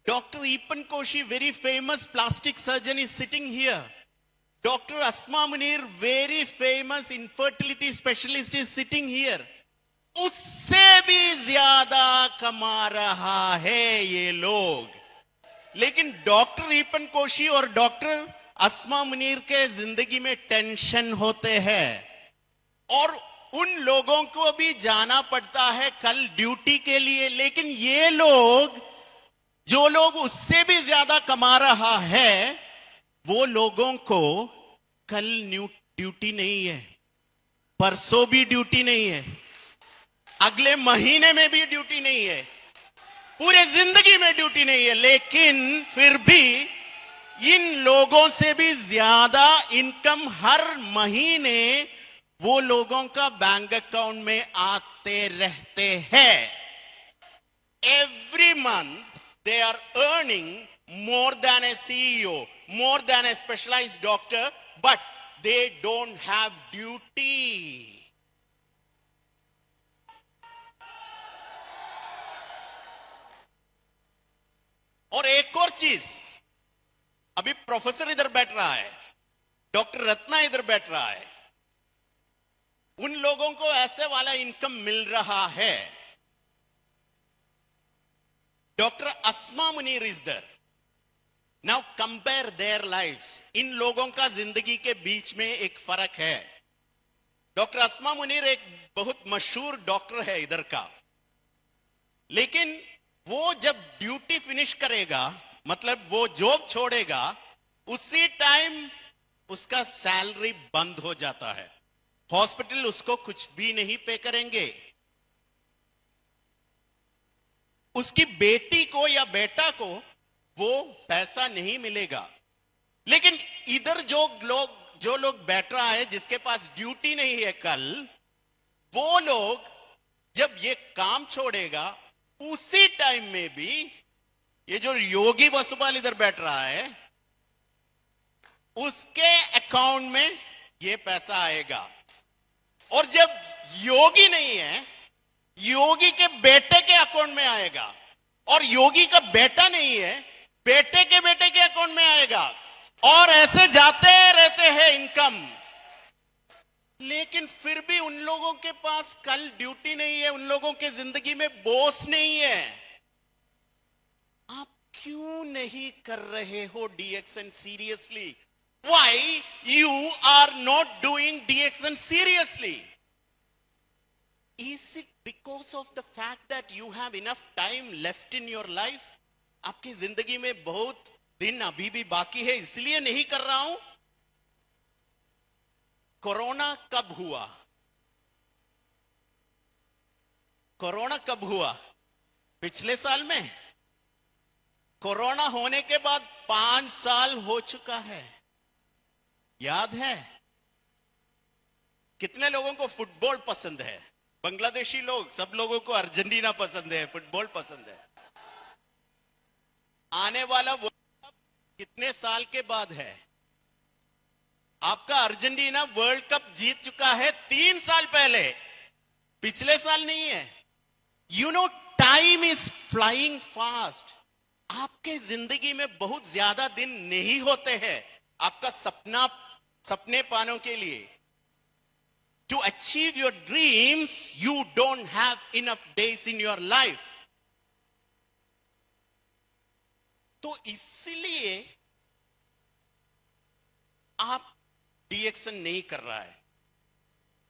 Dr. Epan Koshi, very famous plastic surgeon, is sitting here. Dr. Asma Munir, very famous infertility specialist, is sitting here. उससे भी ज्यादा कमा रहा है ये लोग. लेकिन डॉक्टर ईपन कोशी और डॉक्टर अस्मा मुनीर के जिंदगी में टेंशन होते हैं और उन लोगों को भी जाना पड़ता है कल ड्यूटी के लिए. लेकिन ये लोग, जो लोग उससे भी ज्यादा कमा रहा है, वो लोगों को कल ड्यूटी नहीं है, परसों भी ड्यूटी नहीं है, अगले महीने में भी ड्यूटी नहीं है, पूरे जिंदगी में ड्यूटी नहीं है. लेकिन फिर भी इन लोगों से भी ज्यादा इनकम हर महीने वो लोगों का बैंक अकाउंट में आते रहते हैं. Every month they are earning more than a CEO, more than a specialized doctor, but they don't have duty. और एक और चीज, अभी प्रोफेसर इधर बैठ रहा है, डॉक्टर रत्ना इधर बैठ रहा है, उन लोगों को ऐसे वाला इनकम मिल रहा है. Doctor Asma Munir is there. Now compare their lives. इन लोगों का जिंदगी के बीच में एक फर्क है. डॉक्टर अस्मा मुनीर एक बहुत मशहूर डॉक्टर है इधर का, लेकिन वो जब ड्यूटी फिनिश करेगा, मतलब वो जॉब छोड़ेगा, उसी टाइम उसका सैलरी बंद हो जाता है. हॉस्पिटल उसको कुछ भी नहीं पे करेंगे. उसकी बेटी को या बेटा को वो पैसा नहीं मिलेगा. लेकिन इधर जो लोग बैठ रहा है, जिसके पास ड्यूटी नहीं है कल, वो लोग जब ये काम छोड़ेगा, उसी टाइम में भी ये जो योगी वसुपाल इधर बैठ रहा है, उसके अकाउंट में ये पैसा आएगा. और जब योगी नहीं है, योगी के बेटे के अकाउंट में आएगा. और योगी का बेटा नहीं है, बेटे के अकाउंट में आएगा. और ऐसे जाते रहते हैं इनकम. लेकिन फिर भी उन लोगों के पास कल ड्यूटी नहीं है, उन लोगों के जिंदगी में बॉस नहीं है. आप क्यों नहीं कर रहे हो DXN seriously? Why you are not doing DXN seriously? Is it because of the fact that you have enough time left in your life? आपकी जिंदगी में बहुत दिन अभी भी बाकी है, इसलिए नहीं कर रहा हूं? कोरोना कब हुआ? कोरोना कब हुआ? पिछले साल में. कोरोना होने के बाद 5 साल हो चुका है. याद है? कितने लोगों को फुटबॉल पसंद है? बांग्लादेशी लोग, सब लोगों को अर्जेंटीना पसंद है, फुटबॉल पसंद है. आने वाला वर्ल्ड कप कितने साल के बाद है? आपका अर्जेंटीना वर्ल्ड कप जीत चुका है 3 साल पहले, पिछले साल नहीं है. You know, time is flying fast. आपके जिंदगी में बहुत ज्यादा दिन नहीं होते हैं आपका सपने पाने के लिए. To achieve your dreams you don't have enough days in your life. तो इसलिए आप DXN नहीं कर रहा है.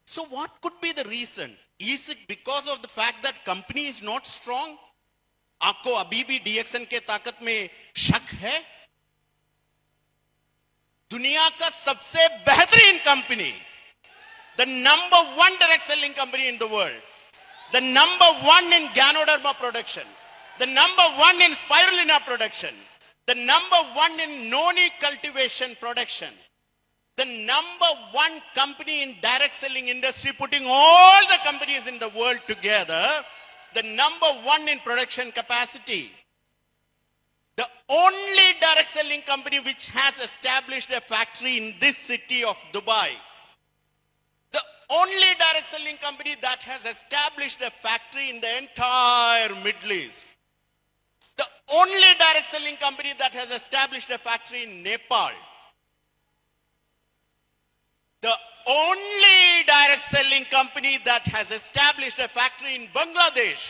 So what could be the reason? Is it because of the fact that company is not strong? आपको अभी भी DXN के ताकत में शक है? दुनिया का सबसे बेहतरीन company, the number 1 direct selling company in the world, the number 1 in Ganoderma production, the number 1 in spirulina production, the number 1 in noni cultivation production, the number 1 company in direct selling industry, putting all the companies in the world together, the number 1 in production capacity, the only direct selling company which has established a factory in this city of Dubai, the only direct selling company that has established a factory in the entire Middle East, the only direct selling company that has established a factory in Nepal. The only direct selling company that has established a factory in Bangladesh.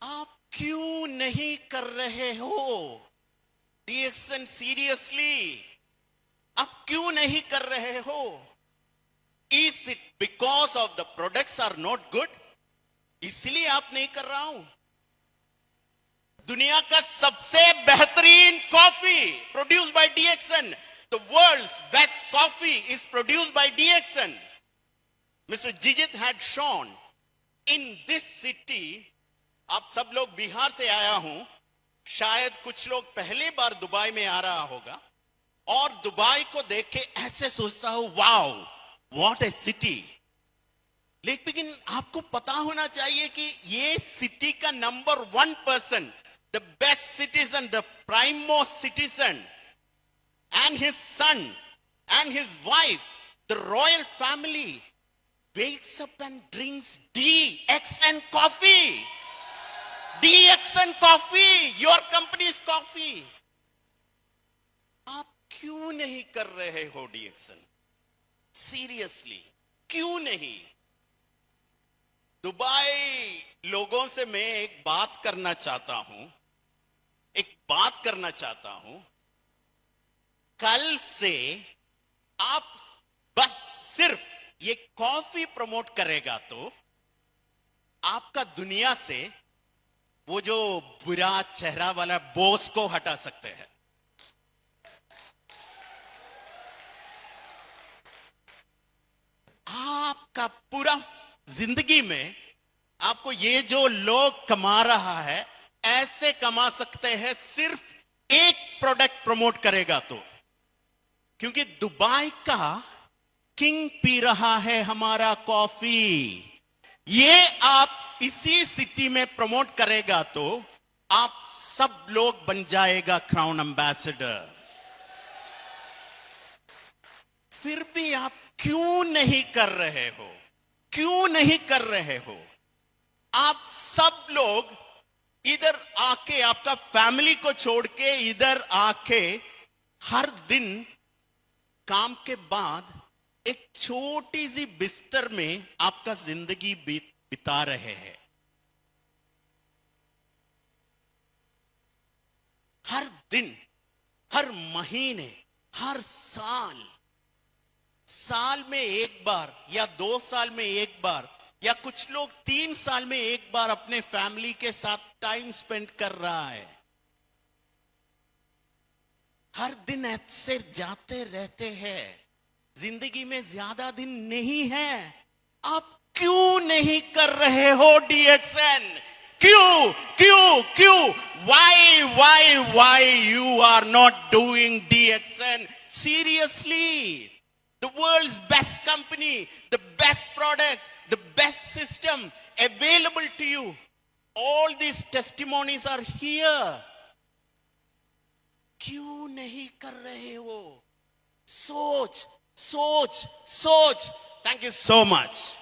आप क्यों नहीं कर रहे हो DXN seriously? आप क्यों नहीं कर रहे हो? Is it because of the products are not good? इसलिए आप नहीं कर रहा हूं? दुनिया का सबसे बेहतरीन coffee produced by DXN. The world's best coffee is produced by DXN. Mr. Jijit had shown in this city. आप सब लोग बिहार से आया हूं, शायद कुछ लोग पहली बार दुबई में आ रहा होगा और दुबई को देख के ऐसे सोचता हूं, वाओ व्हाट ए सिटी। लेकिन आपको पता होना चाहिए कि ये सिटी का number 1%, the best citizen, the prime most citizen and his son and his wife, the royal family, wakes up and drinks DXN coffee. DXN coffee, your company's coffee. आप क्यों नहीं कर रहे हो DXN? Seriously, क्यों नहीं? Dubai लोगों से मैं एक बात करना चाहता हूं, कल से आप बस सिर्फ ये कॉफी प्रमोट करेगा तो आपका दुनिया से वो जो बुरा चेहरा वाला बॉस को हटा सकते हैं। आपका पूरा जिंदगी में आपको ये जो लोग कमा रहा है ऐसे कमा सकते हैं सिर्फ एक प्रोडक्ट प्रमोट करेगा तो, क्योंकि दुबई का किंग पी रहा है हमारा कॉफी। ये आप इसी सिटी में प्रमोट करेगा तो आप सब लोग बन जाएगा क्राउन एम्बेसडर। फिर भी आप क्यों नहीं कर रहे हो? क्यों नहीं कर रहे हो? आप सब लोग इधर आके, आपका फैमिली को छोड़ के इधर आके हर दिन काम के बाद एक छोटी सी बिस्तर में आपका जिंदगी बिता रहे हैं। हर दिन, हर महीने, हर साल में एक बार या 2 साल में एक बार या कुछ लोग 3 साल में एक बार अपने फैमिली के साथ टाइम स्पेंड कर रहा है। हर दिन ऐसे जाते रहते हैं, जिंदगी में ज्यादा दिन नहीं है। आप क्यों नहीं कर रहे हो DXN? क्यों क्यों क्यों? Why you are not doing DXN? Seriously, the world's best company, the best products, the best system available to you. All these testimonies are here. क्यों नहीं कर रहे हो? सोच। Thank you so much.